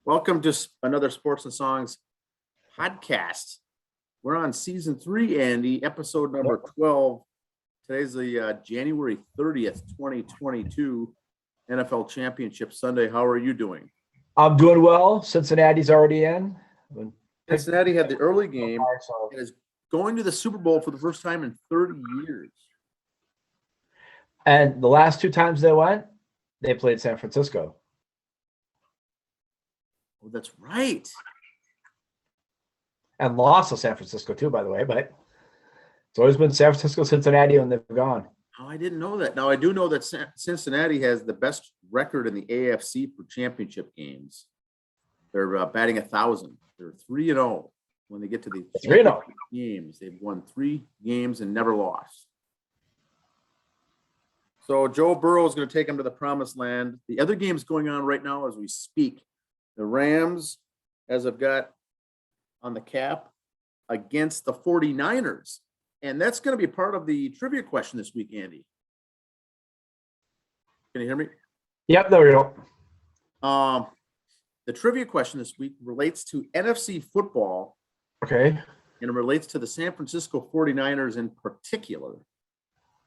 Welcome to another Sports and Songs podcast. We're on season 3, Andy, episode number 12. Today's the January 30th, 2022 NFL Championship Sunday. How are you doing? I'm doing well. Cincinnati's already in. Cincinnati had the early game and is going to the Super Bowl for the first time in 30 years. And the last two times they went, they played San Francisco. Oh, that's right. And lost to San Francisco too, by the way. But it's always been San Francisco, Cincinnati when they've gone. Oh, I didn't know that. Now, I do know that Cincinnati has the best record in the AFC for championship games. They're batting 1,000. They're 3-0 when they get to the 3-0 games. They've won 3 games and never lost. So Joe Burrow is going to take them to the promised land. The other games going on right now as we speak. The Rams, as I've got on the cap, against the 49ers. And that's going to be part of the trivia question this week, Andy. Can you hear me? Yep, there we go. The trivia question this week relates to NFC football. Okay. And it relates to the San Francisco 49ers in particular.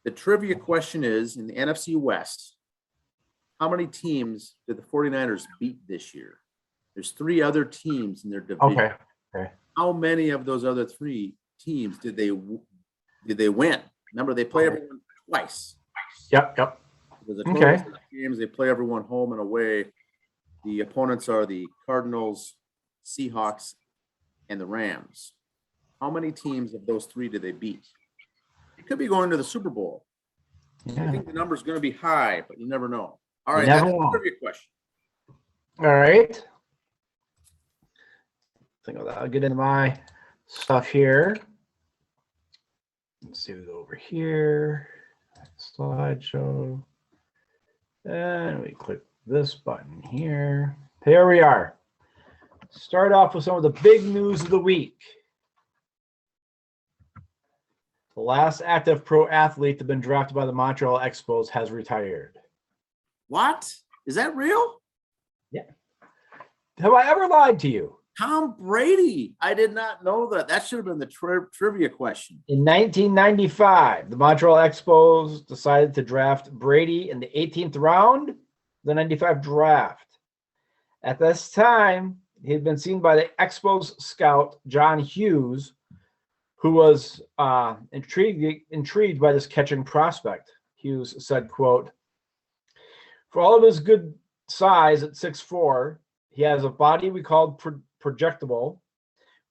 The trivia question is, in the NFC West, how many teams did the 49ers beat this year? There's 3 other teams in their division. Okay. How many of those other 3 teams did they win? Remember, they play everyone twice. Yep. There's a total of 6 games. They play everyone home and away. The opponents are the Cardinals, Seahawks, and the Rams. How many teams of those 3 did they beat? It could be going to the Super Bowl. Yeah. I think the number is going to be high, but you never know. All right, that's a trivia question. All right. I'll get into my stuff here. Let's see who's over here. Slideshow. And we click this button here. Here we are. Start off with some of the big news of the week. The last active pro athlete to have been drafted by the Montreal Expos has retired. What? Is that real? Yeah. Have I ever lied to you? Tom Brady. I did not know that. That should have been the trivia question. In 1995, the Montreal Expos decided to draft Brady in the 18th round of the 95 draft. At this time, he had been seen by the Expos scout, John Hughes, who was intrigued by this catching prospect. Hughes said, quote, "For all of his good size at 6'4", he has a body we called projectable,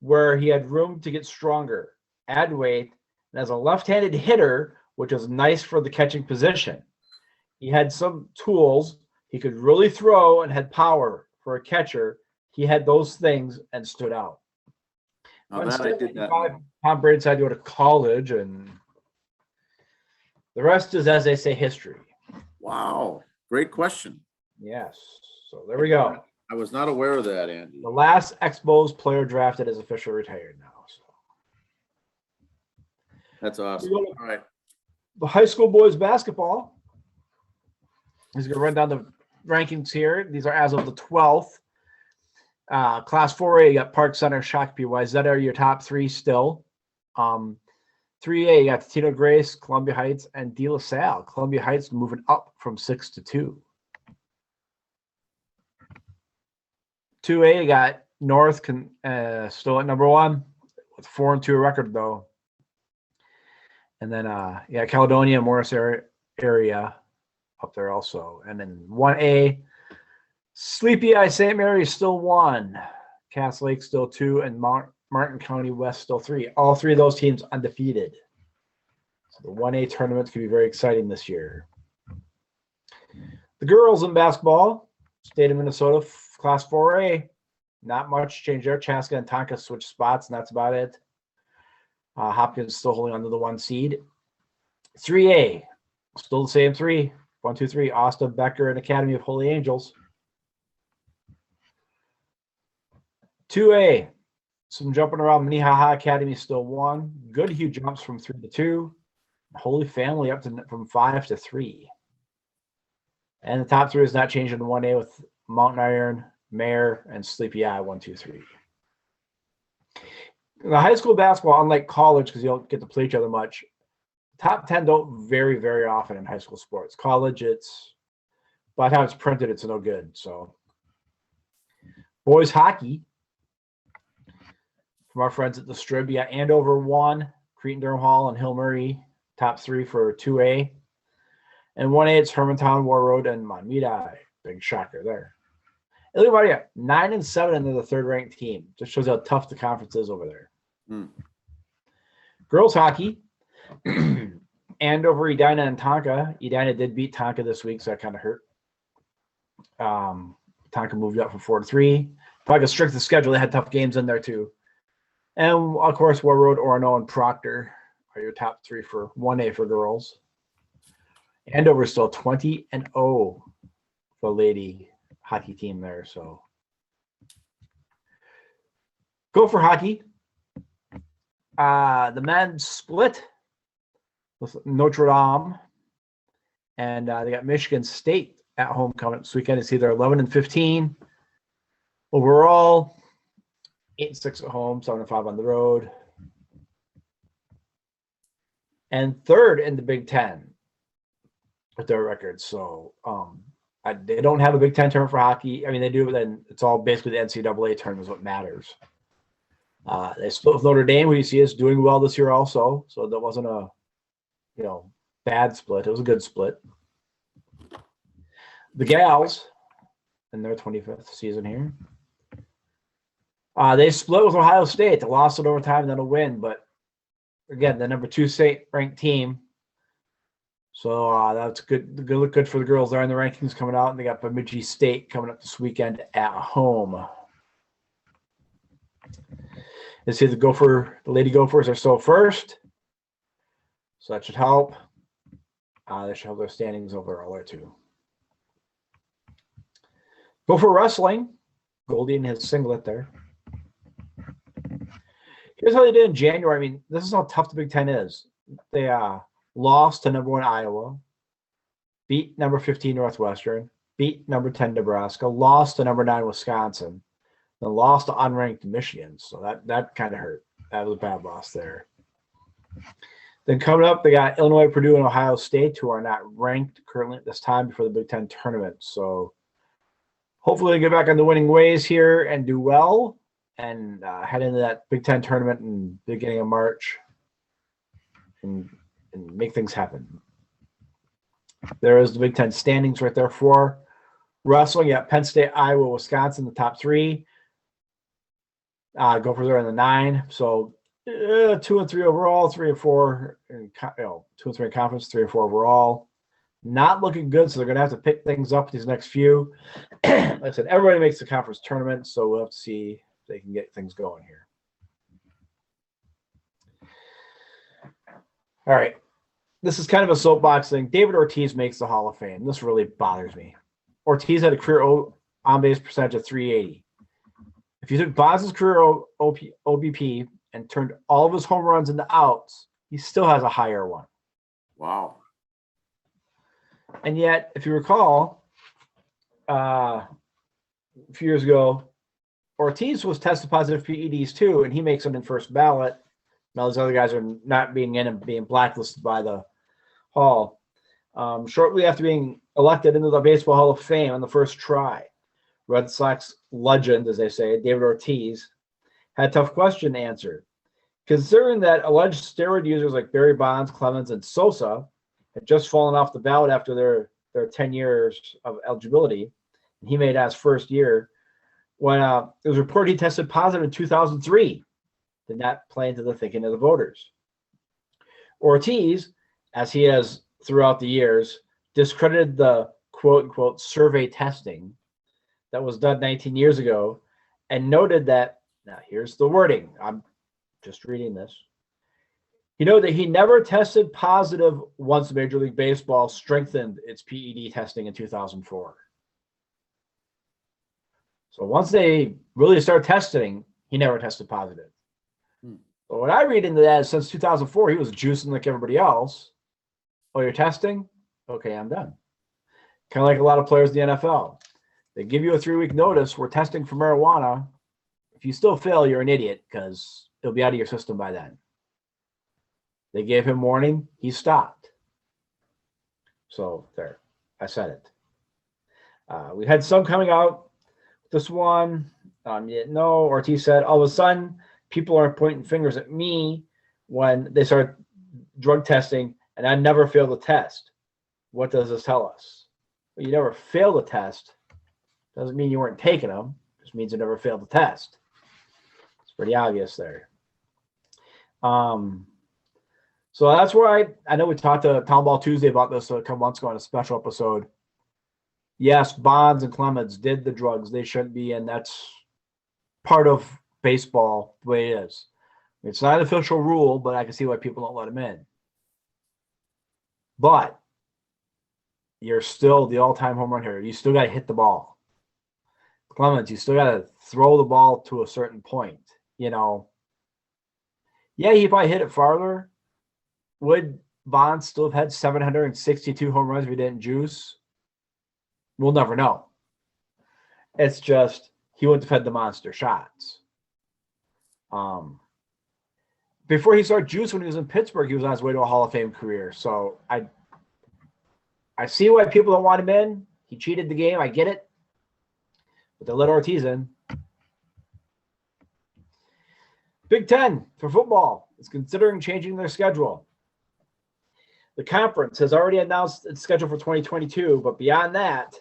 where he had room to get stronger, add weight, and as a left-handed hitter, which was nice for the catching position. He had some tools. He could really throw and had power for a catcher. He had those things and stood out." Now that I did not know. Tom Brady decided to go to college, and the rest is, as they say, history. Wow. Great question. Yes. So there we go. I was not aware of that, Andy. The last Expos player drafted is officially retired now. So that's awesome. All right. The high school boys basketball. He's going to run down the rankings here. These are as of the 12th. Class 4A, you got Park Center, Shakopee, Wayzata are your top 3 still. 3A, you got Tino Grace, Columbia Heights, and De La Salle. Columbia Heights moving up from 6 to 2. 2A, you got North still at number 1 with 4-2 record though. And then Caledonia, Morris area up there also. And then 1A, Sleepy Eye St. Mary is still 1, Cass Lake still 2, and Martin County West still 3. All 3 of those teams undefeated. So the 1A tournament could be very exciting this year. The girls in basketball, state of Minnesota, Class 4A, not much change there. Chaska and Tonka switched spots, and that's about it. Hopkins still holding on to the 1 seed. 3A, still the same 3. 1, 2, 3. Austin, Becker, and Academy of Holy Angels. 2A, some jumping around. Minnehaha Academy still 1. Good huge jumps from 3 to 2. Holy Family up to from 5 to 3. And the top 3 is not changing to 1A with Mountain Iron, Mare, and Sleepy Eye 1, 2, 3. The high school basketball, unlike college, because you don't get to play each other much, top 10 don't very, very often in high school sports. College, it's by the time it's printed, it's no good. So, boys hockey, from our friends at the Strib, you got Andover 1, Cretan Durham Hall, and Hill Murray, top 3 for 2A. And 1A, it's Hermantown, War Road, and Monmouth. Big shocker there. Everybody at 9-7, and they're the third-ranked team. Just shows how tough the conference is over there. Girls hockey, Andover, Edina, and Tonka. Edina did beat Tonka this week, so that kind of hurt. Tonka moved up from 4-3. Tonka strict the schedule. They had tough games in there too. And of course, War Road, Orono, and Proctor are your top 3 for 1A for girls. Andover is still 20-0 for lady hockey team there. So Gopher hockey. The men split with Notre Dame, and they got Michigan State at home coming this weekend. It's either 11-15 overall, 8-6 at home, 7-5 on the road, and third in the Big Ten with their records. So they don't have a Big Ten tournament for hockey. I mean, they do, but then it's all basically the NCAA tournament is what matters. They split with Notre Dame, who you see is doing well this year also. So that wasn't a bad split. It was a good split. The gals in their 25th season here. They split with Ohio State. They lost it overtime, then a win. But again, the number 2 state-ranked team. So that's good. Good for the girls there in the rankings coming out. And they got Bemidji State coming up this weekend at home. Let's see, the Lady Gophers are still first. So that should help. They should help their standings overall there too. Gopher Wrestling. Goldie in his singlet there. Here's how they did in January. I mean, this is how tough the Big Ten is. They lost to number 1 Iowa, beat number 15 Northwestern, beat number 10 Nebraska, lost to number 9 Wisconsin, then lost to unranked Michigan. So that kind of hurt. That was a bad loss there. Then coming up, they got Illinois, Purdue, and Ohio State, who are not ranked currently at this time before the Big Ten tournament. So hopefully they get back on the winning ways here and do well and head into that Big Ten tournament in the beginning of March and make things happen. There is the Big Ten standings right there for wrestling. You got Penn State, Iowa, Wisconsin, the top 3. Gophers are in the 9. So 2 and 3 overall, 3 and 4, and 2 and 3 in conference, 3 and 4 overall. Not looking good, so they're going to have to pick things up these next few. Like I said, everybody makes the conference tournament, so we'll have to see if they can get things going here. All right. This is kind of a soapbox thing. David Ortiz makes the Hall of Fame. This really bothers me. Ortiz had a career on-base percentage of 380. If you took Bonds' career OBP and turned all of his home runs into outs, he still has a higher one. Wow. And yet, if you recall, a few years ago, Ortiz was tested positive for PEDs too, and he makes them in first ballot. And all those other guys are not being in and being blacklisted by the Hall. Shortly after being elected into the Baseball Hall of Fame on the first try, Red Sox legend, as they say, David Ortiz, had a tough question to answer. Considering that alleged steroid users like Barry Bonds, Clemens, and Sosa had just fallen off the ballot after their 10 years of eligibility, and he made it his first year, when it was reported he tested positive in 2003, did not play into the thinking of the voters. Ortiz, as he has throughout the years, discredited the quote-unquote survey testing that was done 19 years ago and noted that, now here's the wording, I'm just reading this. He noted that he never tested positive once Major League Baseball strengthened its PED testing in 2004. So once they really started testing, he never tested positive. But what I read into that is since 2004, he was juicing like everybody else. Oh, you're testing? Okay, I'm done. Kind of like a lot of players in the NFL. They give you a 3-week notice. We're testing for marijuana. If you still fail, you're an idiot because it'll be out of your system by then. They gave him warning. He stopped. So there, I said it. We had some coming out. This one, no, Ortiz said, all of a sudden, people are pointing fingers at me when they start drug testing, and I never failed the test. What does this tell us? Well, you never failed the test. Doesn't mean you weren't taking them. Just means you never failed the test. It's pretty obvious there. So that's where I know we talked to Town Ball Tuesday about this a couple months ago on a special episode. Yes, Bonds and Clemens did the drugs they shouldn't be, and that's part of baseball the way it is. It's not an official rule, but I can see why people don't let them in. But you're still the all-time home run hitter. You still got to hit the ball. Clemens, you still got to throw the ball to a certain point. You know, yeah, he probably hit it farther. Would Bonds still have had 762 home runs if he didn't juice? We'll never know. It's just he wouldn't have had the monster shots. Before he started juice when he was in Pittsburgh, he was on his way to a Hall of Fame career. So I see why people don't want him in. He cheated the game. I get it. But they let Ortiz in. Big Ten for football is considering changing their schedule. The conference has already announced its schedule for 2022, but beyond that,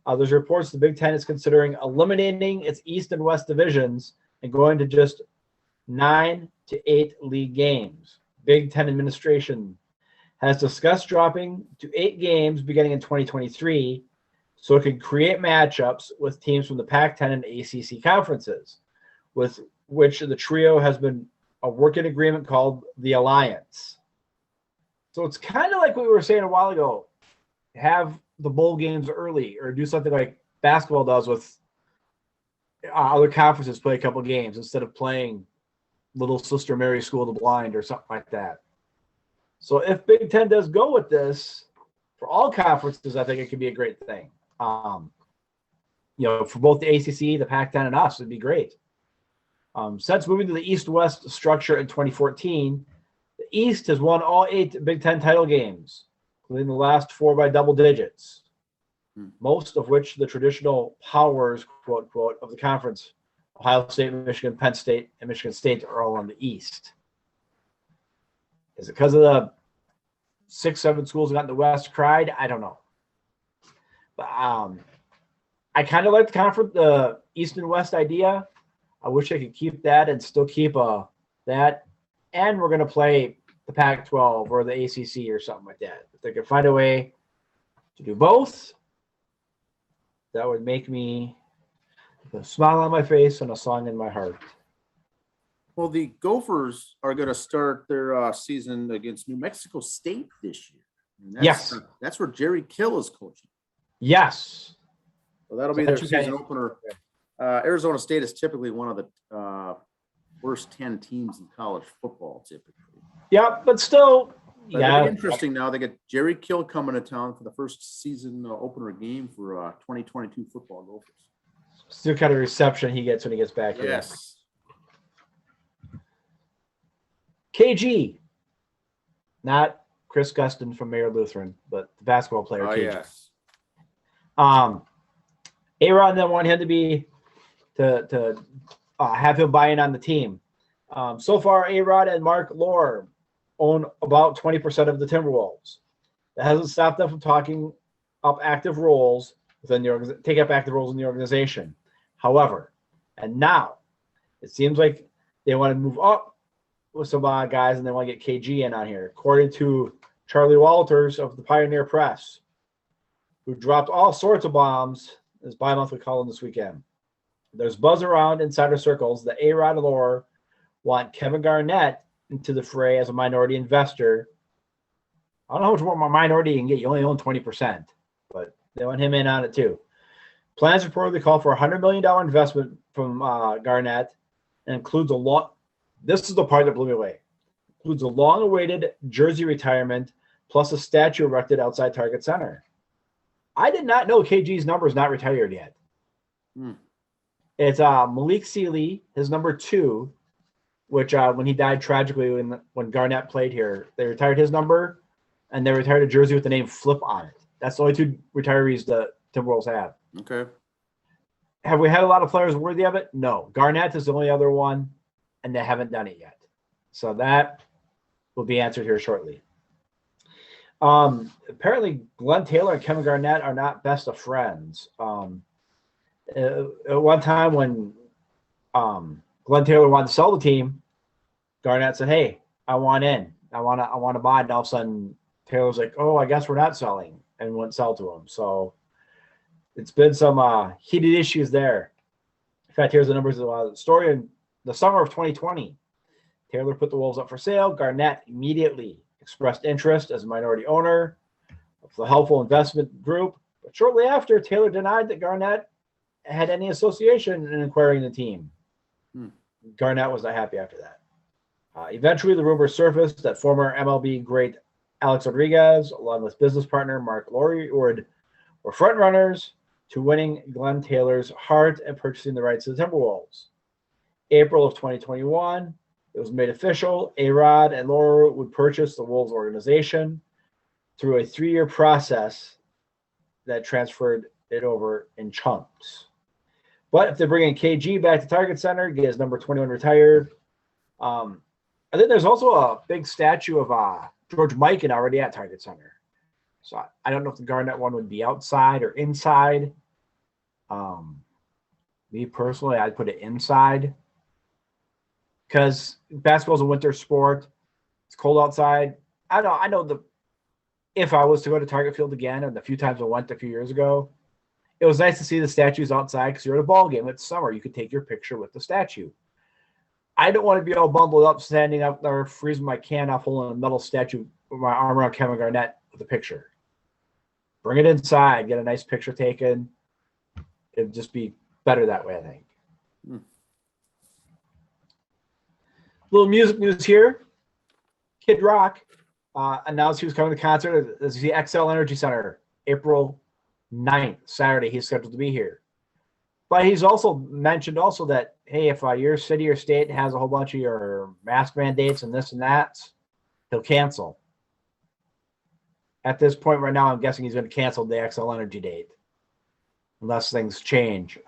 there's reports the Big Ten is considering eliminating its East and West divisions and going to just 9 to 8 league games. Big Ten administration has discussed dropping to 8 games beginning in 2023 so it can create matchups with teams from the Pac-10 and ACC conferences, with which the trio has been a working agreement called the Alliance. So it's kind of like what we were saying a while ago. Have the bowl games early or do something like basketball does with other conferences, play a couple games instead of playing Little Sister Mary School of the Blind or something like that. So if Big Ten does go with this, for all conferences, I think it could be a great thing. For both the ACC, the Pac-10, and us, it'd be great. Since moving to the East-West structure in 2014, the East has won all 8 Big Ten title games, including the last 4 by double digits, most of which the traditional powers, quote, quote, of the conference, Ohio State, Michigan, Penn State, and Michigan State are all on the East. Is it because of the 6-7 schools that got in the West cried? I don't know. But I kind of like the East and West idea. I wish I could keep that and still keep that. And we're going to play the Pac-12 or the ACC or something like that. If they could find a way to do both, that would make me a smile on my face and a song in my heart. Well, the Gophers are going to start their season against New Mexico State this year. And Yes. That's where Jerry Kill is coaching. Yes. So that'll be their season opener. Arizona State is typically one of the worst 10 teams in college football, typically. Yeah, but still, But it'll be interesting now. They get Jerry Kill coming to town for the first season opener game for 2022 football Gophers. Still kind of reception he gets when he gets back here. Yes. KG, not Chris Gustin from Mayor Lutheran, but the basketball player. KG. Yes. A-Rod then want him to have him buy in on the team. So far, A-Rod and Mark Lohr own about 20% of the Timberwolves. That hasn't stopped them from taking up active roles in the organization. However, and now it seems like they want to move up with some guys and they want to get KG in on here. According to Charlie Walters of the Pioneer Press, who dropped all sorts of bombs, as bi-monthly column this weekend. There's buzz around insider circles that A-Rod and Lohr want Kevin Garnett into the fray as a minority investor. I don't know how much more minority you can get. You only own 20%, but they want him in on it too. Plans reportedly call for a $100 million investment from Garnett and includes this is the part that blew me away. Includes a long-awaited jersey retirement plus a statue erected outside Target Center. I did not know KG's number is not retired yet. Hmm. It's Malik Sealy, his number 2, which when he died tragically when Garnett played here, they retired his number, and they retired a jersey with the name Flip on it. That's the only 2 retirees the Timberwolves have. Okay. Have we had a lot of players worthy of it? No. Garnett is the only other one, and they haven't done it yet. So that will be answered here shortly. Apparently, Glenn Taylor and Kevin Garnett are not best of friends. At one time when Glenn Taylor wanted to sell the team, Garnett said, "Hey, I want in. I want to buy." And all of a sudden, Taylor's like, "Oh, I guess we're not selling," and wouldn't sell to him. So it's been some heated issues there. In fact, here's the numbers of the story. In the summer of 2020, Taylor put the Wolves up for sale. Garnett immediately expressed interest as a minority owner of the Helpful Investment Group. But shortly after, Taylor denied that Garnett had any association in acquiring the team. Garnett was not happy after that. Eventually, the rumors surfaced that former MLB great Alex Rodriguez, along with business partner Mark Loriwood, were frontrunners to winning Glenn Taylor's heart and purchasing the rights to the Timberwolves. April of 2021, it was made official. A-Rod and Laura would purchase the Wolves organization through a 3-year process that transferred it over in chunks. But if they bring in KG back to Target Center, get his number 21 retired. I think there's also a big statue of George Mikan already at Target Center. So I don't know if the Garnett one would be outside or inside. Me personally, I'd put it inside because basketball's a winter sport. It's cold outside. I know if I was to go to Target Field again, and the few times I went a few years ago, it was nice to see the statues outside because you're at a ball game. It's summer. You could take your picture with the statue. I don't want to be all bundled up, standing up there, freezing my can off, holding a metal statue with my arm around Kevin Garnett with a picture. Bring it inside. Get a nice picture taken. It'd just be better that way, I think. Little music news here. Kid Rock announced he was coming to the concert at the XL Energy Center April 9th, Saturday. He's scheduled to be here. But he's also mentioned that, hey, if your city or state has a whole bunch of your mask mandates and this and that, he'll cancel. At this point right now, I'm guessing he's going to cancel the XL Energy date unless things change.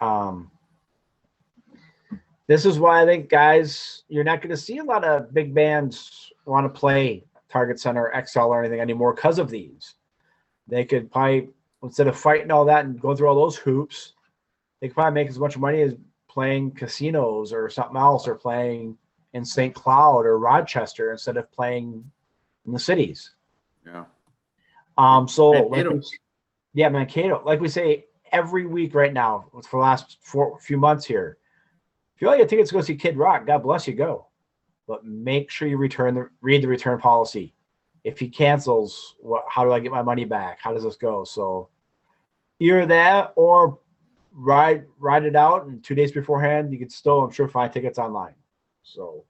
This is why I think, guys, you're not going to see a lot of big bands want to play Target Center, XL, or anything anymore because of these. They could probably, instead of fighting all that and going through all those hoops, they could probably make as much money as playing casinos or something else, or playing in St. Cloud or Rochester instead of playing in the cities. Yeah. Mankato. Like we say every week right now for the last few months here. If you only get tickets to go see Kid Rock, God bless you, go. But make sure you read the return policy. If he cancels, how do I get my money back? How does this go? So either that or ride it out, and 2 days beforehand, you could still, I'm sure, find tickets online. So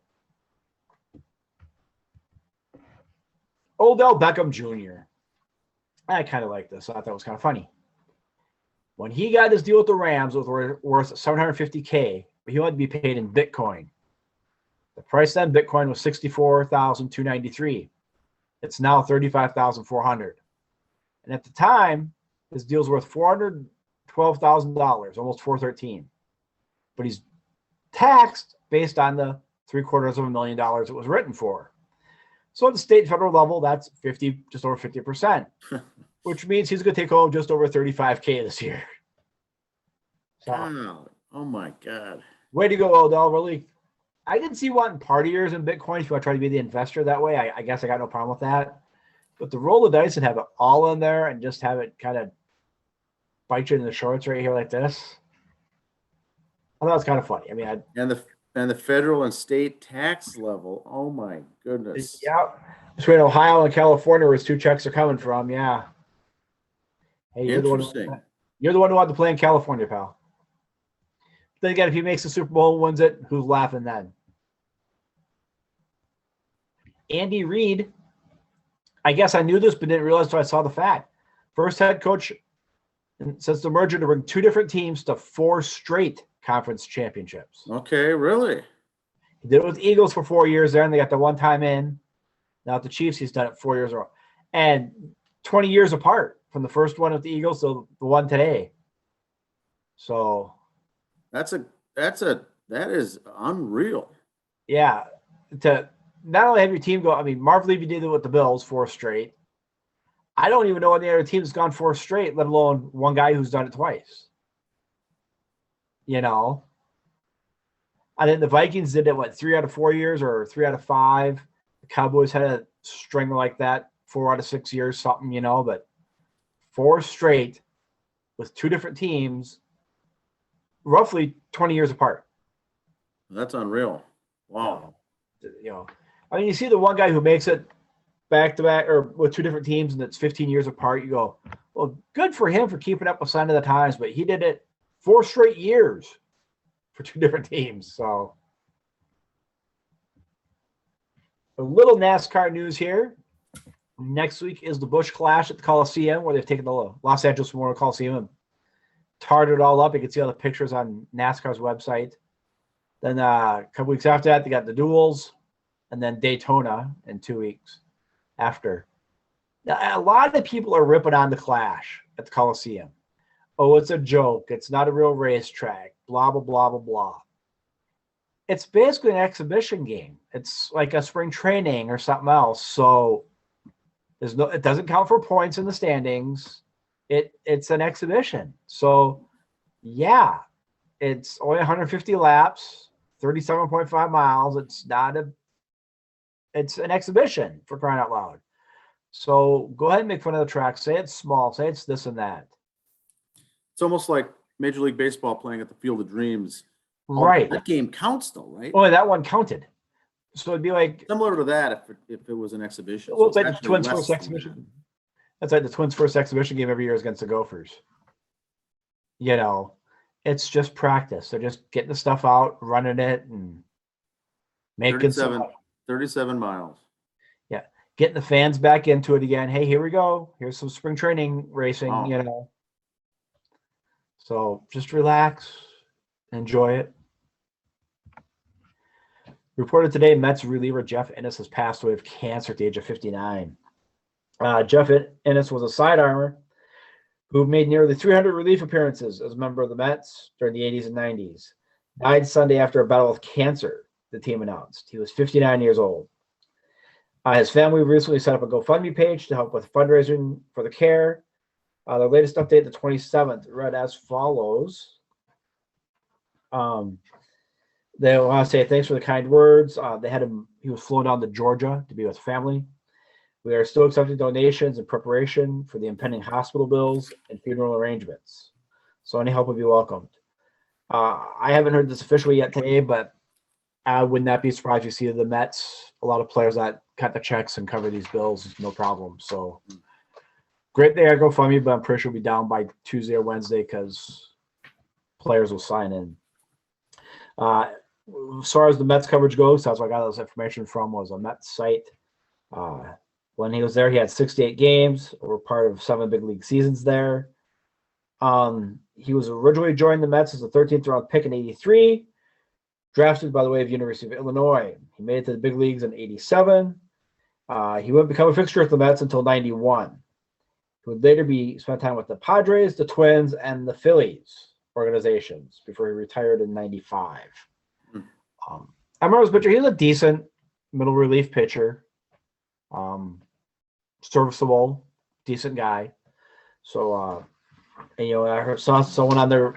Odell Beckham Jr. I kind of like this. I thought that was kind of funny. When he got his deal with the Rams, it was worth $750K, but he wanted to be paid in Bitcoin. The price then, Bitcoin was $64,293. It's now $35,400. And at the time, his deal's worth $412,000, almost $413,000. But he's taxed based on the $750,000 it was written for. So at the state and federal level, that's just over 50%, which means he's going to take home just over $35K this year. So, oh my God. Way to go, Odell. Really, I didn't see wanting partiers in Bitcoin. If you want to try to be the investor that way, I guess I got no problem with that. But to roll the dice and have it all in there and just have it kind of bite you in the shorts right here like this, I thought it was kind of funny. I mean, and the federal and state tax level. Oh my goodness. Yeah. Between Ohio and California, where his 2 checks are coming from. Yeah. Hey, you're the one who wanted to play in California, pal. Then again, if he makes the Super Bowl and wins it, who's laughing then? Andy Reid, I guess I knew this, but didn't realize until I saw the fact. First head coach And since the merger to bring 2 different teams to 4 straight conference championships. Okay, really? He did it with the Eagles for 4 years there, and they got the one time in. Now with the Chiefs, he's done it 4 years in a row. And 20 years apart from the first one with the Eagles to the one today. So that is unreal. Yeah. To not only have your team go, I mean, Marv Levy did it with the Bills 4 straight. I don't even know any other team that's gone 4 straight, let alone one guy who's done it twice. You know? I think the Vikings did it, 3 out of 4 years or 3 out of 5. The Cowboys had a string like that, 4 out of 6 years, something, but 4 straight with 2 different teams, roughly 20 years apart. That's unreal. Wow. I mean, you see the one guy who makes it back to back or with 2 different teams and it's 15 years apart. You go, well, good for him for keeping up with sign of the times, but he did it 4 straight years for 2 different teams. So a little NASCAR news here. Next week is the Busch Clash at the Coliseum, where they've taken the Los Angeles Memorial Coliseum and tarred it all up. You can see all the pictures on NASCAR's website. Then a couple weeks after that, they got the duels, and then Daytona in 2 weeks after. Now, a lot of people are ripping on the Clash at the Coliseum. Oh, it's a joke. It's not a real racetrack. Blah, blah, blah, blah, blah. It's basically an exhibition game. It's like a spring training or something else. So it doesn't count for points in the standings. It's an exhibition. So, yeah, it's only 150 laps, 37.5 miles. It's an exhibition, for crying out loud. So go ahead and make fun of the track. Say it's small. Say it's this and that. It's almost like Major League Baseball playing at the Field of Dreams. Right. That game counts, though, right? Oh, that one counted. So it'd be like similar to that if it was an exhibition. Well, so it's like the Twins' first exhibition. That's like the Twins' first exhibition game every year is against the Gophers. It's just practice. They're just getting the stuff out, running it, and making 37 miles. Yeah. Getting the fans back into it again. Hey, here we go. Here's some spring training racing, Wow. So just relax, enjoy it. Reported today, Mets reliever Jeff Ennis has passed away of cancer at the age of 59. Jeff Ennis was a sidearmer who made nearly 300 relief appearances as a member of the Mets during the 80s and 90s. Died Sunday after a battle with cancer, the team announced. He was 59 years old. His family recently set up a GoFundMe page to help with fundraising for the care. The latest update, the 27th, read as follows. They want to say thanks for the kind words. He was flown down to Georgia to be with family. We are still accepting donations in preparation for the impending hospital bills and funeral arrangements. So any help would be welcomed. I haven't heard this officially yet today, but I would not be surprised to see the Mets, a lot of players that cut the checks and cover these bills, no problem. So great day at GoFundMe, but I'm pretty sure we'll be down by Tuesday or Wednesday because players will sign in. As far as the Mets coverage goes, that's where I got this information from, was a Mets site. When he was there, he had 68 games, were part of 7 big league seasons there. He was originally joined the Mets as a 13th round pick in 83, drafted by the way of University of Illinois. He made it to the big leagues in 87. He wouldn't become a fixture at the Mets until 91. He would later spent time with the Padres, the Twins, and the Phillies organizations before he retired in 95. I remember his pitcher. He was a decent middle relief pitcher. Serviceable, decent guy. So, I saw someone on their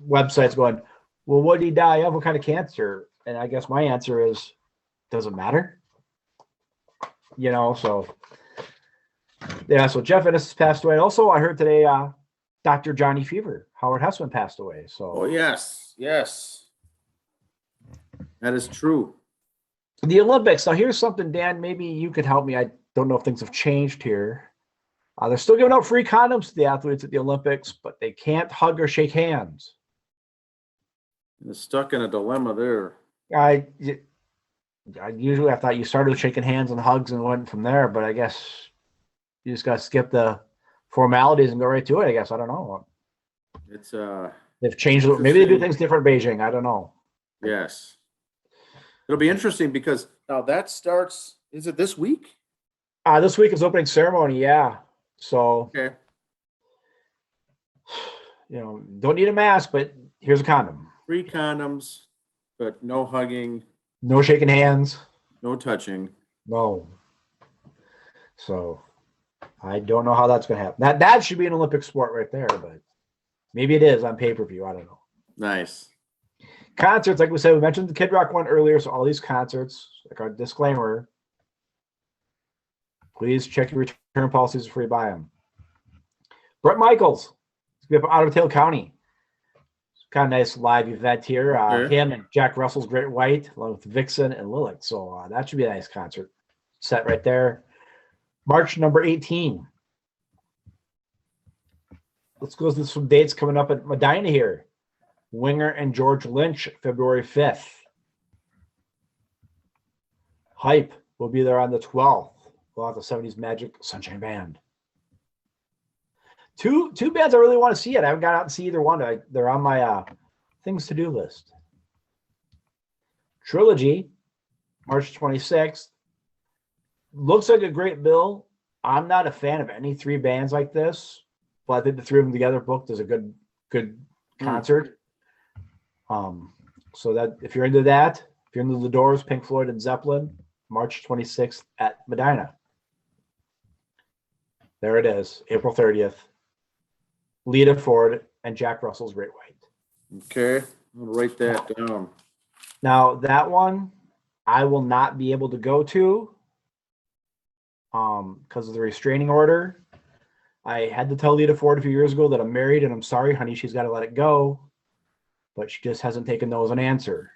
websites going, well, what did he die of? What kind of cancer? And I guess my answer is, doesn't matter. So, yeah, so Jeff Ennis passed away. Also, I heard today, Dr. Johnny Fever, Howard Hessman, passed away. So, oh, yes. That is true. The Olympics. Now, here's something, Dan, maybe you could help me. I don't know if things have changed here. They're still giving out free condoms to the athletes at the Olympics, but they can't hug or shake hands. You're stuck in a dilemma there. I thought you started with shaking hands and hugs and went from there, but I guess you just got to skip the formalities and go right to it, I guess. I don't know. It's They've changed it. Maybe they do things different in Beijing. I don't know. yes. It'll be interesting because now that starts, is it this week? This week is opening ceremony, yeah. So Okay. don't need a mask, but here's a condom. 3 condoms, but no hugging, No shaking hands. no touching. No. So I don't know how that's going to happen. That should be an Olympic sport right there, but maybe it is on pay-per-view. I don't know. Nice. Concerts, like we said, we mentioned the Kid Rock one earlier. So all these concerts, like our disclaimer, please check your return policies before you buy them. Brett Michaels, he's going to be up out of Tail County. It's kind of nice live event here. Okay. Him and Jack Russell's Great White, along with Vixen and Lilith. So that should be a nice concert set right there. March number 18. Let's go through some dates coming up at Medina here. Winger and George Lynch, February 5th. Hype will be there on the 12th. We'll have the 70s Magic Sunshine Band. Two bands I really want to see it. I haven't got out and see either one. They're on my things to do list. Trilogy, March 26th. Looks like a great bill. I'm not a fan of any 3 bands like this, but I think the 3 of them together booked is a good concert. So that if you're into that, if you're into the Doors, Pink Floyd, and Zeppelin, March 26th at Medina. There it is, April 30th. Lita Ford and Jack Russell's Great White. Okay, I'm gonna write that down. Now that one I will not be able to go to because of the restraining order. I had to tell Lita Ford a few years ago that I'm married and I'm sorry, honey, she's got to let it go. But she just hasn't taken no as an answer.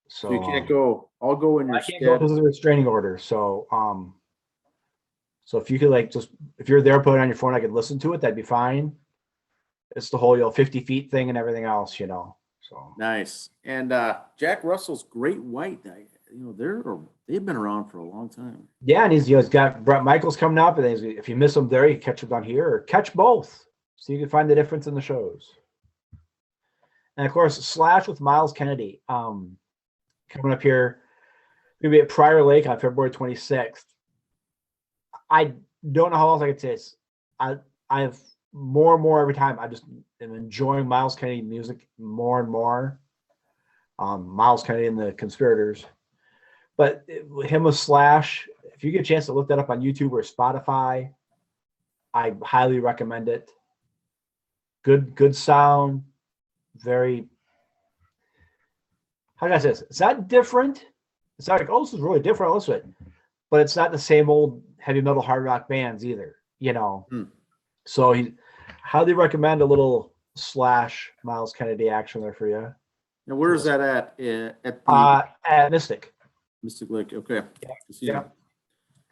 So You can't go. I'll go in your I can't go because of the restraining order. So so if you could if you're there, put it on your phone, I could listen to it, that'd be fine. It's the whole 50 feet thing and everything else, So nice. And Jack Russell's Great White, they've been around for a long time. Yeah, and he's got Brett Michaels coming up, and if you miss him there, you can catch him down here or catch both, so you can find the difference in the shows. And of course, Slash with Miles Kennedy coming up here. We'll be at Prior Lake on February 26th. I don't know how else I could say this. I have more and more every time. I just am enjoying Miles Kennedy music more and more. Miles Kennedy and the Conspirators. But him with Slash, if you get a chance to look that up on YouTube or Spotify, I highly recommend it. Good sound. Very, how can I say this? It's not different. It's not like, oh, this is really different. I'll listen to it. But it's not the same old heavy metal hard rock bands either, So he highly recommend a little Slash Miles Kennedy action there for you. Now, where is that at? At Mystic Lake. Okay. Yeah.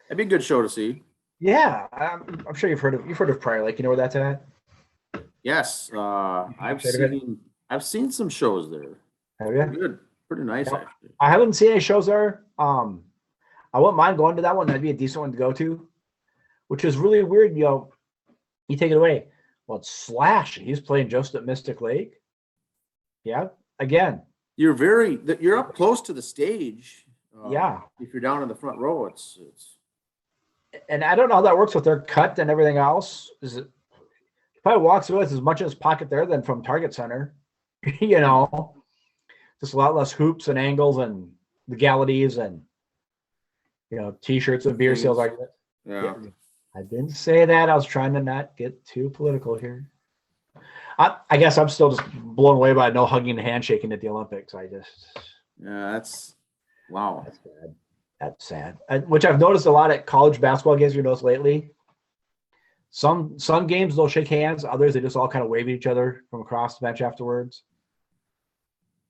That'd be a good show to see. Yeah, I'm sure you've heard of Prior Lake. You know where that's at? Yes, I've seen some shows there. Have you? Good, pretty nice actually. I haven't seen any shows there. I wouldn't mind going to that one. That'd be a decent one to go to, which is really weird. You take it away. Well, it's Slash. He's playing just at Mystic Lake. Yeah, again. You're up close to the stage. Yeah. If you're down in the front row, it's. And I don't know how that works with their cut and everything else. Is it probably walks with as much in his pocket there than from Target Center? Just a lot less hoops and angles and legalities and T-shirts and beer sales argument. Yeah. I didn't say that. I was trying to not get too political here. I guess I'm still just blown away by no hugging and handshaking at the Olympics. That's wow. That's bad. That's sad. Which I've noticed a lot at college basketball games. You noticed lately. Some games they'll shake hands. Others they just all kind of wave at each other from across the bench afterwards.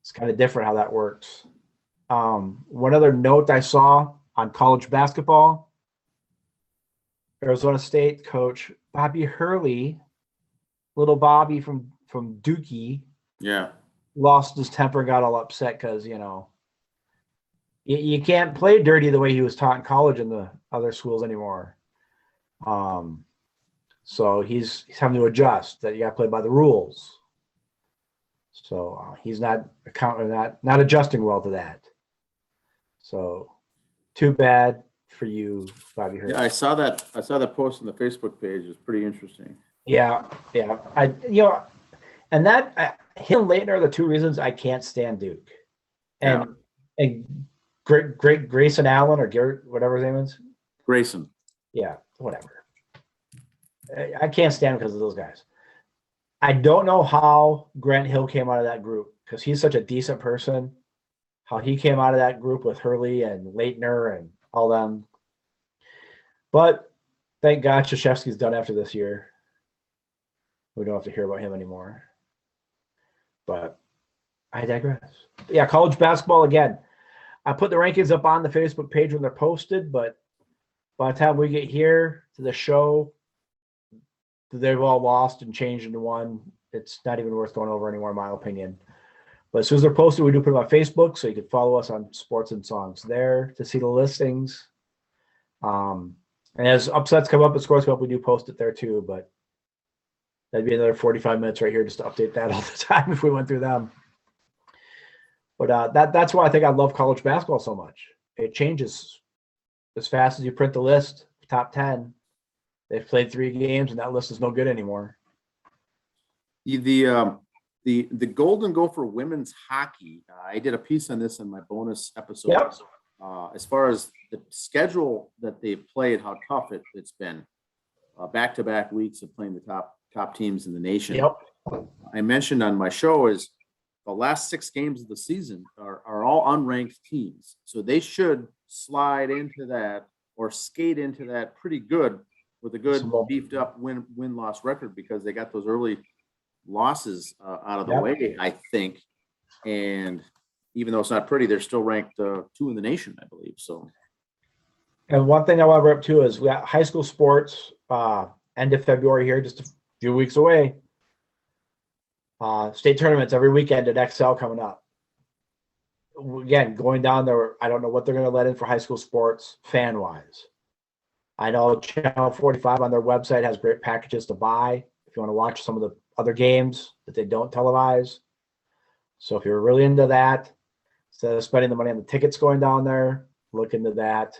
It's kind of different how that works. One other note I saw on college basketball: Arizona State coach Bobby Hurley, little Bobby from Dookie, lost his temper, got all upset because you can't play dirty the way he was taught in college in the other schools anymore. So he's having to adjust that you got to play by the rules. So he's not adjusting well to that. So too bad for you, Bobby Hurley. Yeah, I saw that post on the Facebook page. It's pretty interesting. Yeah. And that him and Leighton are the two reasons I can't stand Duke. And great Grayson Allen or Garrett, whatever his name is. Grayson. Yeah, whatever. I can't stand him because of those guys. I don't know how Grant Hill came out of that group because he's such a decent person. How he came out of that group with Hurley and Leitner and all them. But thank God Krzyzewski's done after this year. We don't have to hear about him anymore. But I digress. Yeah, college basketball again. I put the rankings up on the Facebook page when they're posted, but by the time we get here to the show, they've all lost and changed into one. It's not even worth going over anymore, in my opinion. But as soon as they're posted, we do put them on Facebook, so you can follow us on Sports and Songs there to see the listings. And as upsets come up and scores come up, we do post it there too. But that'd be another 45 minutes right here just to update that all the time if we went through them. But that's why I think I love college basketball so much. It changes as fast as you print the list, top 10. They've played 3 games, and that list is no good anymore. The Golden Gopher women's hockey, I did a piece on this in my bonus episode. Yep. As far as the schedule that they've played, how tough it's been. Back-to-back weeks of playing the top teams in the nation. Yep. I mentioned on my show is the last 6 games of the season are all unranked teams. So they should slide into that or skate into that pretty good with a good beefed up win-loss record because they got those early losses out of the way, I think. And even though it's not pretty, they're still ranked 2 in the nation, I believe. So. And one thing I want to bring up too is we got high school sports end of February here, just a few weeks away. State tournaments every weekend at XL coming up. Again, going down there, I don't know what they're going to let in for high school sports fan-wise. I know Channel 45 on their website has great packages to buy if you want to watch some of the other games that they don't televise. So if you're really into that, instead of spending the money on the tickets going down there, look into that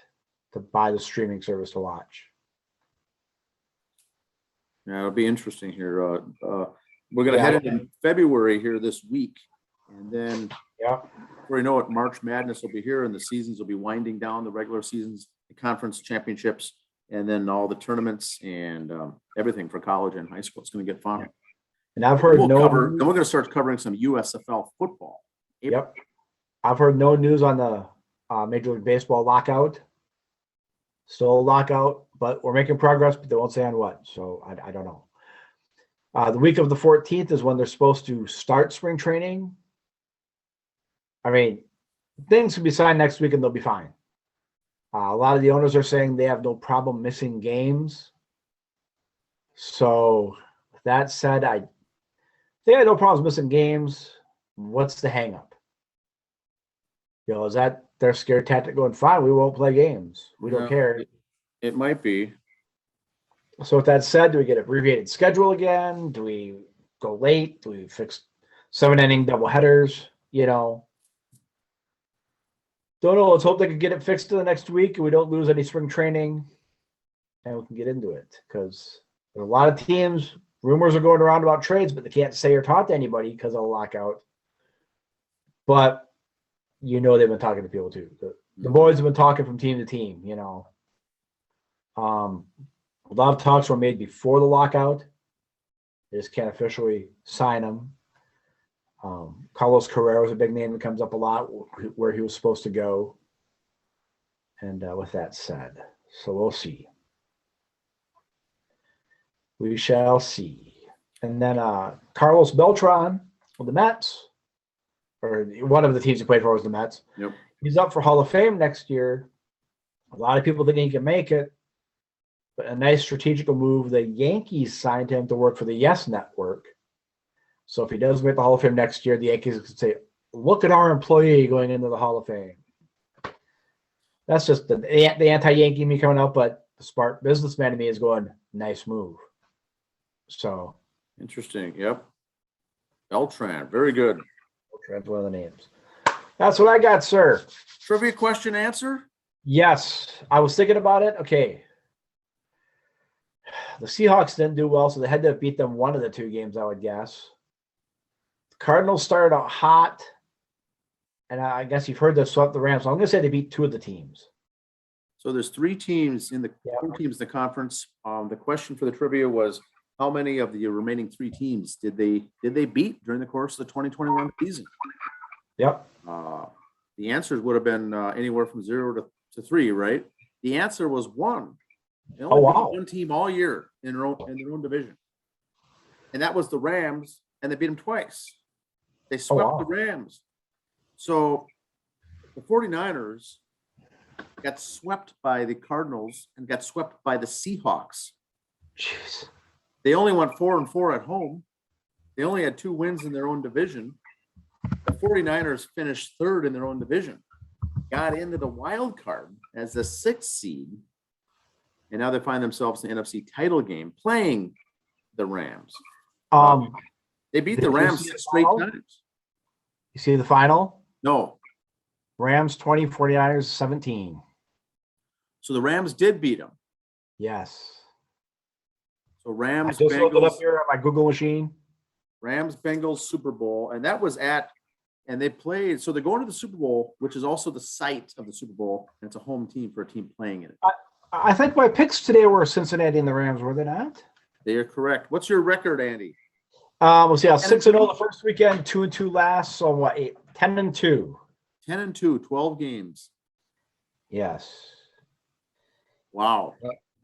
to buy the streaming service to watch. Yeah, it'll be interesting here. We're going to head into February here this week. And then before you know it, March Madness will be here and the seasons will be winding down, the regular seasons, the conference championships, and then all the tournaments and everything for college and high school. It's going to get fun. And I've heard then we're going to start covering some USFL football. Yep. I've heard no news on the Major League Baseball lockout. Still a lockout, but we're making progress, but they won't say on what. So I don't know. The week of the 14th is when they're supposed to start spring training. I mean, things can be signed next week and they'll be fine. A lot of the owners are saying they have no problem missing games. So with that said, they have no problems missing games. What's the hang up? Is that their scare tactic going, fine, we won't play games. We don't care. It might be. So with that said, do we get abbreviated schedule again? Do we go late? Do we fix 7-inning double headers? Don't know. Let's hope they can get it fixed to the next week and we don't lose any spring training and we can get into it because there are a lot of teams, rumors are going around about trades, but they can't say or talk to anybody because of the lockout. But they've been talking to people too. The boys have been talking from team to team, A lot of talks were made before the lockout. They just can't officially sign them. Carlos Carrero is a big name that comes up a lot where he was supposed to go. And with that said, so we'll see. We shall see. And then Carlos Beltran of the Mets, or one of the teams he played for was the Mets. Yep. He's up for Hall of Fame next year. A lot of people think he can make it. But a nice strategical move, the Yankees signed him to work for the Yes Network. So if he does make the Hall of Fame next year, the Yankees could say, look at our employee going into the Hall of Fame. That's just the anti-Yankee me coming out, but the smart businessman to me is going, nice move. So interesting. Yep. Beltran, very good. Beltran's one of the names. That's what I got, sir. Trivia question answer? Yes, I was thinking about it. Okay. The Seahawks didn't do well, so they had to beat them one of the two games, I would guess. The Cardinals started out hot, and I guess you've heard they swept the Rams. So I'm going to say they beat two of the teams. So there's three teams in the four teams in the conference. The question for the trivia was, how many of the remaining three teams did they beat during the course of the 2021 season? Yep. The answers would have been anywhere from 0 to 3, right? The answer was 1. They only beat one team all year in their own division, and that was the Rams, and they beat them twice. They swept the Rams. So the 49ers got swept by the Cardinals and got swept by the Seahawks. Jeez. They only went 4-4 at home. They only had 2 wins in their own division. The 49ers finished third in their own division, got into the wild card as the 6th seed, and now they find themselves in the NFC title game playing the Rams. They beat the Rams 6 straight times. You see the final? No. Rams 20, 49ers 17. So the Rams did beat them. Yes. So Rams, I just looked it Bengals, up here on my Google machine. Rams, Bengals, Super Bowl, and that was and they played. So they're going to the Super Bowl, which is also the site of the Super Bowl, and it's a home team for a team playing in it. I think my picks today were Cincinnati and the Rams, were they not? They are correct. What's your record, Andy? We'll see. 6-0 the first weekend, 2-2 last. So what? 10-2. 10-2, 12 games. Yes. Wow.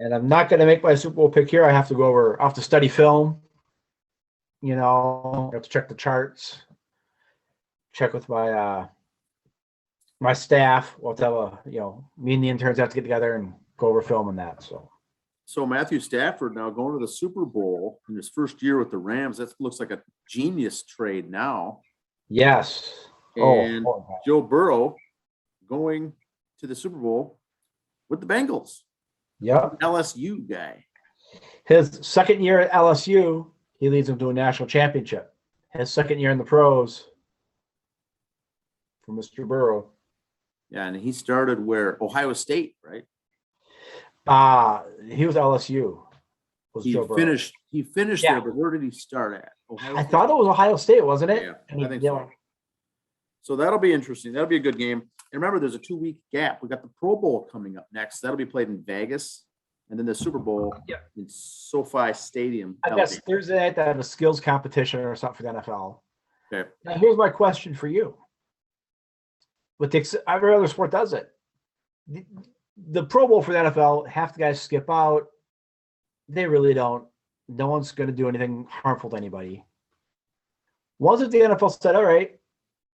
And I'm not going to make my Super Bowl pick here. I have to study film. You know, I have to check the charts. Check with my my staff. We'll have me and the interns have to get together and go over film and that. So Matthew Stafford now going to the Super Bowl in his first year with the Rams. That looks like a genius trade now. Yes. And Joe Burrow going to the Super Bowl with the Bengals. Yep. LSU guy. His second year at LSU, he leads them to a national championship. His second year in the pros for Mr. Burrow. Yeah, and he started where? Ohio State, right? He was LSU. He finished there, but where did he start at? I thought it was Ohio State, wasn't it? Yeah, I think so. So that'll be interesting. That'll be a good game. And remember, there's a 2-week gap. We got the Pro Bowl coming up next. That'll be played in Vegas, and then the Super Bowl in SoFi Stadium. I guess Thursday night they have a skills competition or something for the NFL. Okay. Now here's my question for you. Every other sport does it. The Pro Bowl for the NFL, half the guys skip out. They really don't. No one's going to do anything harmful to anybody. Once the NFL said, all right,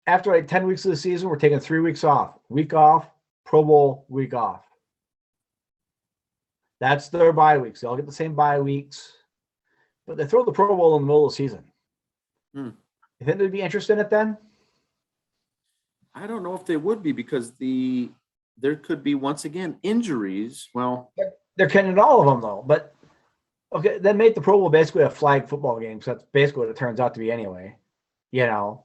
after 10 weeks of the season, we're taking 3 weeks off. Week off, Pro Bowl, week off. That's their bye weeks. They all get the same bye weeks. But they throw the Pro Bowl in the middle of the season. You think they'd be interested in it then? I don't know if they would be, because there could be, once again, injuries. Well, they're getting all of them, though. But, okay, then make the Pro Bowl basically a flag football game. So that's basically what it turns out to be anyway. You know?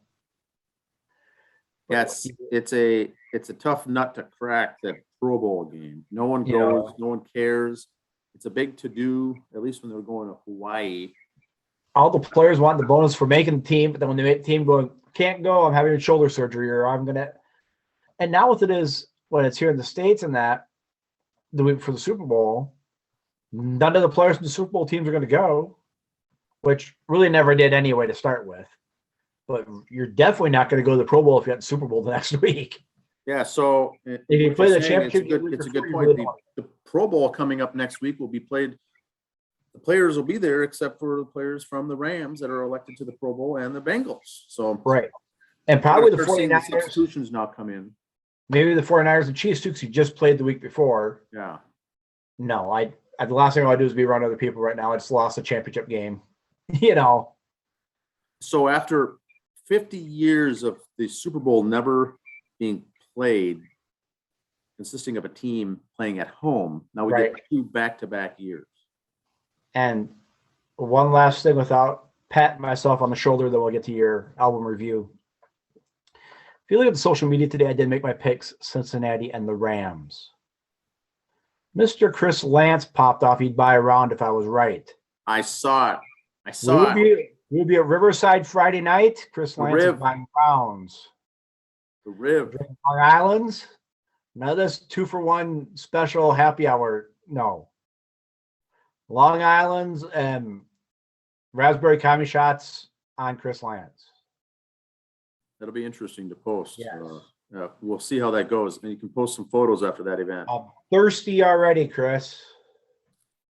Yeah, it's a tough nut to crack, that Pro Bowl game. No one goes, no one cares. It's a big to-do, at least when they're going to Hawaii. All the players want the bonus for making the team, but then when they make the team going, can't go, I'm having shoulder surgery, or I'm going to. And now with it is, when it's here in the States and that, the week for the Super Bowl, none of the players from the Super Bowl teams are going to go, which really never did anyway to start with. But you're definitely not going to go to the Pro Bowl if you got the Super Bowl the next week. Yeah, so if you play the championship, it's a good point. The Pro Bowl coming up next week will be played. The players will be there, except for the players from the Rams that are elected to the Pro Bowl and the Bengals. So right, and probably the 49ers substitutions now come in. Maybe the 49ers and Chiefs too, because he just played the week before. Yeah. No, the last thing I do is be around other people right now. I just lost a championship game. So after 50 years of the Super Bowl never being played, consisting of a team playing at home, now we get 2 back-to-back years. And one last thing without pat myself on the shoulder, then we'll get to your album review. If you look at the social media today, I did make my picks, Cincinnati and the Rams. Mr. Chris Lance popped off. He'd buy a round if I was right. I saw it. We'll be at Riverside Friday night. Chris Lance is buying rounds. The Riv. Long Island's. None of this 2-for-1 special happy hour. No. Long Island's and raspberry commie shots on Chris Lance. That'll be interesting to post. Yes. We'll see how that goes. And you can post some photos after that event. I'm thirsty already, Chris.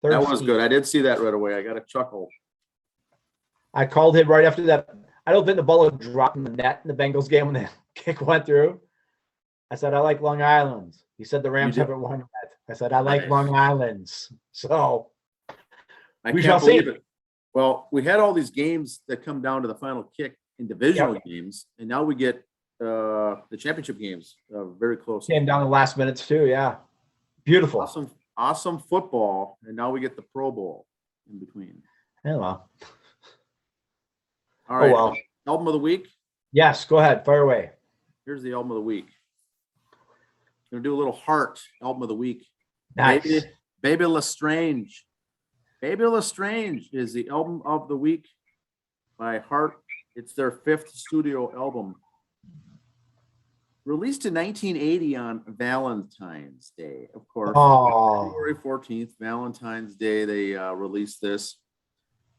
That was good. I did see that right away. I got a chuckle. I called him right after that. I don't think the ball had dropped in the net in the Bengals game when the kick went through. I said, I like Long Island's. He said the Rams haven't won yet. I said, I like Long Island's. So we shall see. It. Well, we had all these games that come down to the final kick in divisional games, and now we get the championship games very close. Came down the last minutes too. Yeah, beautiful. Awesome football, and now we get the Pro Bowl in between. Yeah, well. All right. Album of the week. Yes, go ahead. Fire away. Here's the album of the week. Gonna do a little heart album of the week. Nice. Baby Lestrange. Baby Lestrange is the album of the week by Heart. It's their 5th studio album. Released in 1980 on Valentine's Day, of course. February 14th, Valentine's Day, they released this.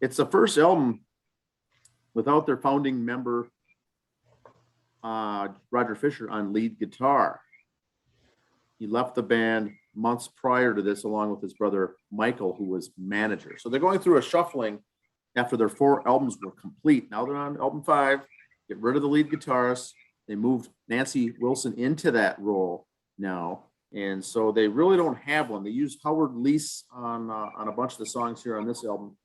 It's the first album without their founding member, Roger Fisher, on lead guitar. He left the band months prior to this, along with his brother Michael, who was manager. So they're going through a shuffling after their 4 albums were complete. Now they're on album 5, get rid of the lead guitarist. They moved Nancy Wilson into that role now. And so they really don't have one. They used Howard Leese on a bunch of the songs here on this album.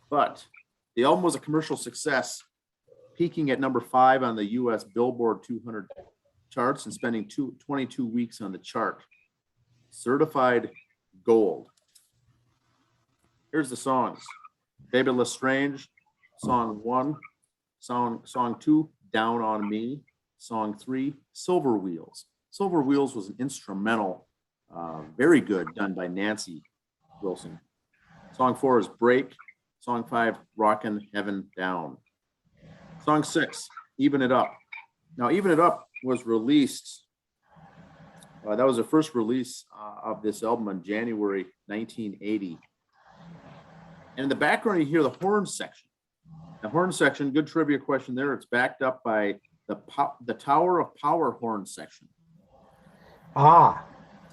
But the album was a commercial success, peaking at number 5 on the U.S. Billboard 200 charts and spending 22 weeks on the chart. Certified gold. Here's the songs. Baby Lestrange, song 1. Song 2, Down on Me. Song 3, Silver Wheels. Silver Wheels was an instrumental, very good, done by Nancy Wilson. Song 4 is Break. Song 5, Rockin' Heaven Down. Song 6, Even It Up. Now, Even It Up was released. That was the first release of this album in January 1980. And in the background, you hear the horn section. The horn section, good trivia question there. It's backed up by the Tower of Power horn section. Tower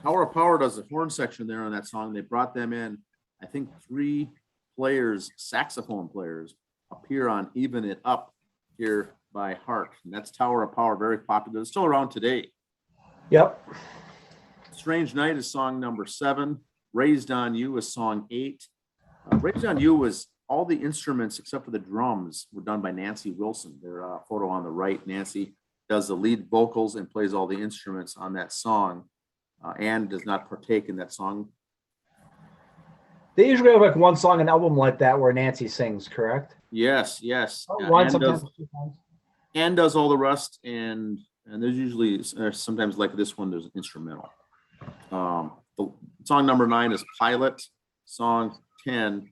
of Power does the horn section there on that song. They brought them in. I think 3 players, saxophone players, appear on Even It Up here by Heart. And that's Tower of Power, very popular. It's still around today. Yep. Strange Night is song number 7. Raised on You is song 8. Raised on You was all the instruments except for the drums were done by Nancy Wilson. Their photo on the right, Nancy does the lead vocals and plays all the instruments on that song, and does not partake in that song. They usually have like one song, an album like that where Nancy sings, correct? Yes. One, sometimes 2 times. And does all the rest, and there's usually sometimes like this one, there's an instrumental. Song number 9 is Pilot. Song 10,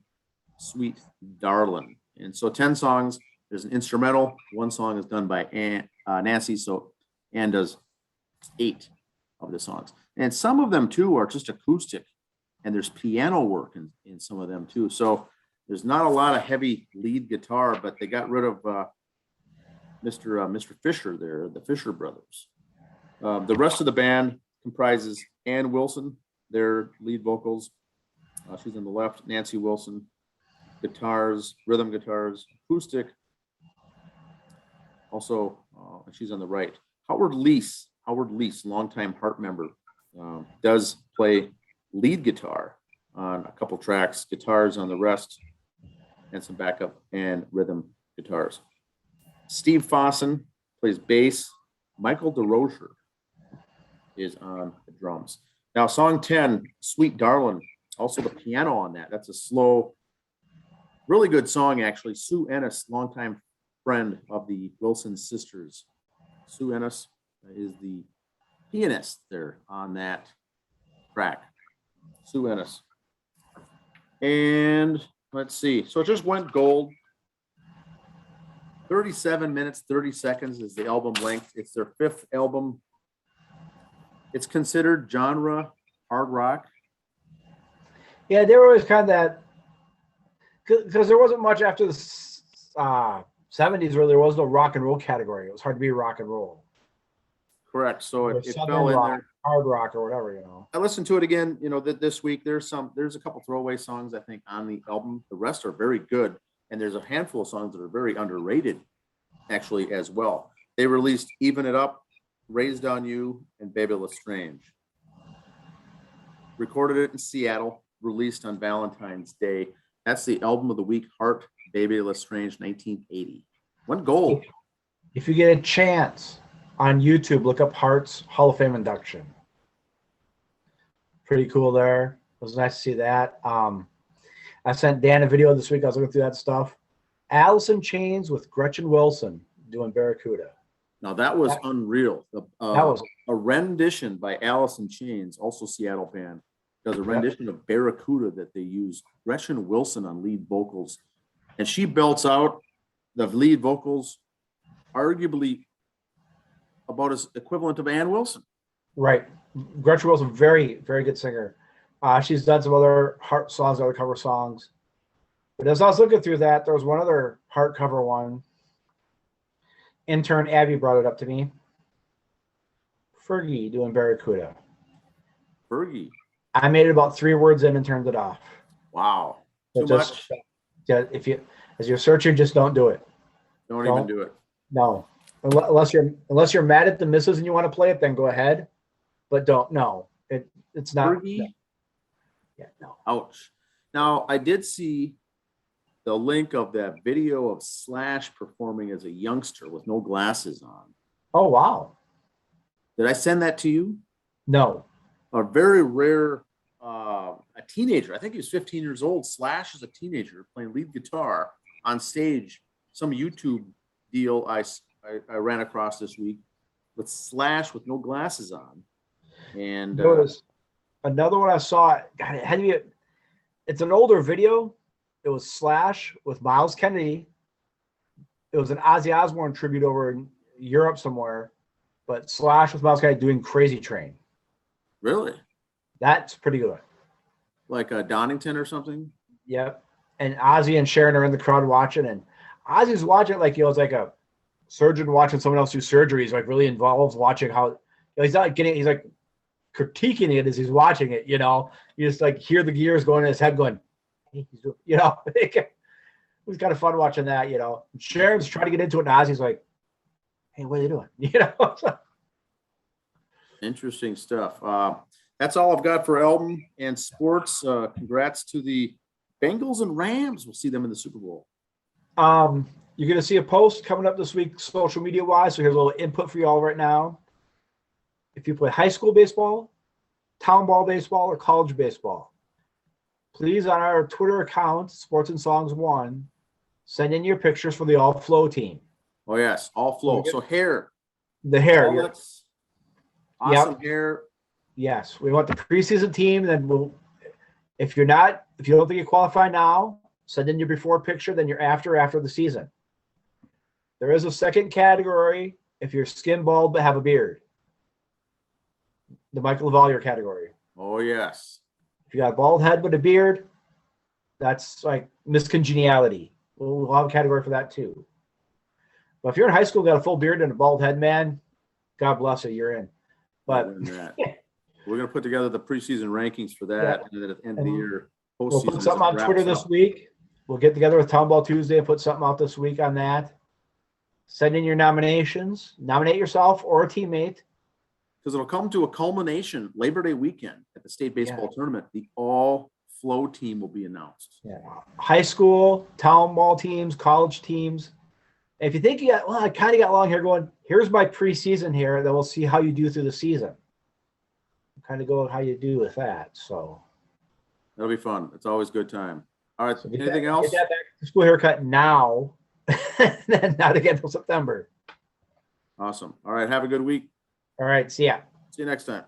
Sweet Darlin'. And so 10 songs, there's an instrumental. 1 song is done by Nancy, so Ann does 8 of the songs. And some of them too are just acoustic, and there's piano work in some of them too. So there's not a lot of heavy lead guitar, but they got rid of Mr. Fisher there, the Fisher brothers. The rest of the band comprises Ann Wilson, their lead vocals. She's on the left. Nancy Wilson, guitars, rhythm guitars, acoustic. Also, she's on the right. Howard Leese, longtime Heart member, does play lead guitar on a couple tracks, guitars on the rest, and some backup and rhythm guitars. Steve Fossen plays bass. Michael DeRocher is on the drums. Now, song 10, Sweet Darlin', also the piano on that. That's a slow, Really good song, actually. Sue Ennis, longtime friend of the Wilson sisters. Sue Ennis is the pianist there on that track. Sue Ennis. And let's see. So it just went gold. 37 minutes, 30 seconds is the album length. It's their 5th album. It's considered genre hard rock. Yeah, they were always kind of that, because there wasn't much after the 70s where there was no rock and roll category. It was hard to be rock and roll. Correct. So it Southern fell in rock, there. hard rock or whatever, you know. I listened to it again, this week. There's a couple throwaway songs, I think, on the album. The rest are very good. And there's a handful of songs that are very underrated, actually, as well. They released Even It Up, Raised on You, and Baby Lestrange. Recorded it in Seattle, released on Valentine's Day. That's the album of the week, Heart, Baby Lestrange, 1980. Went gold. If you get a chance on YouTube, look up Heart's Hall of Fame induction. Pretty cool there. It was nice to see that. I sent Dan a video this week. I was looking through that stuff. Alice in Chains with Gretchen Wilson doing Barracuda. Now, that was unreal. That was a rendition by Alice in Chains, also Seattle band, does a rendition of Barracuda that they use Gretchen Wilson on lead vocals. And she belts out the lead vocals, arguably about as equivalent of Ann Wilson. right. Gretchen Wilson, very, very good singer. She's done some other Heart songs, other cover songs. But as I was looking through that, there was one other Heart cover one. Intern Abby brought it up to me. Fergie doing Barracuda. Fergie. I made it about 3 words in and turned it off. Wow. So Too much. If you, as you're searching, just don't do it. Don't even do it. No, unless you're mad at the misses and you want to play it, then go ahead. But don't. No, it's not. Fergie? No. Yeah, no. Ouch. Now, I did see the link of that video of Slash performing as a youngster with no glasses on. Oh, wow. Did I send that to you? No. A very rare, a teenager. I think he was 15 years old. Slash is a teenager playing lead guitar on stage. Some YouTube deal I ran across this week with Slash with no glasses on. And There was another one I saw. God, it had to be. It's an older video. It was Slash with Miles Kennedy. It was an Ozzy Osbourne tribute over in Europe somewhere, but Slash with Miles Kennedy doing Crazy Train. really? That's pretty good. Like Donington or something? Yep. And Ozzy and Sharon are in the crowd watching, and Ozzy's watching like he was like a surgeon watching someone else do surgery. He's like really involved watching how he's not getting. He's like critiquing it as he's watching it. You just like hear the gears going in his head, going, hey, it was kind of fun watching that. And Sharon's trying to get into it, and Ozzy's like, hey, what are you doing? Interesting stuff. That's all I've got for album and sports. Congrats to the Bengals and Rams. We'll see them in the Super Bowl. You're going to see a post coming up this week, social media wise. So here's a little input for you all right now. If you play high school baseball, town ball baseball, or college baseball, please on our Twitter account, Sports and Songs 1, send in your pictures for the All Flow team. Oh yes, all flow. So hair. The hair. Mullets, awesome hair. Yes, we want the preseason team. Then if you don't think you qualify now, send in your before picture. Then your after the season. There is a second category if you're skin bald but have a beard. The Michael LaValliere category. Oh yes. If you got a bald head with a beard, that's like miscongeniality. We'll have a category for that too. But if you're in high school, got a full beard and a bald head, man, God bless you, you're in. But we're gonna put together the preseason rankings for that, and then at the end of the year, we'll put something on Twitter this week. We'll get together with Town Ball Tuesday and put something out this week on that. Send in your nominations. Nominate yourself or a teammate. Because it'll come to a culmination Labor Day weekend at the state baseball tournament. The all flow team will be announced. Yeah. High school, town ball teams, college teams. If you think I kind of got long hair going, here's my preseason here, then we'll see how you do through the season. Kind of go how you do with that. So that'll be fun. It's always a good time. All right. So Anything else? Get that back to school haircut now, and then not again until September. Awesome. All right. Have a good week. All right. See ya. See you next time.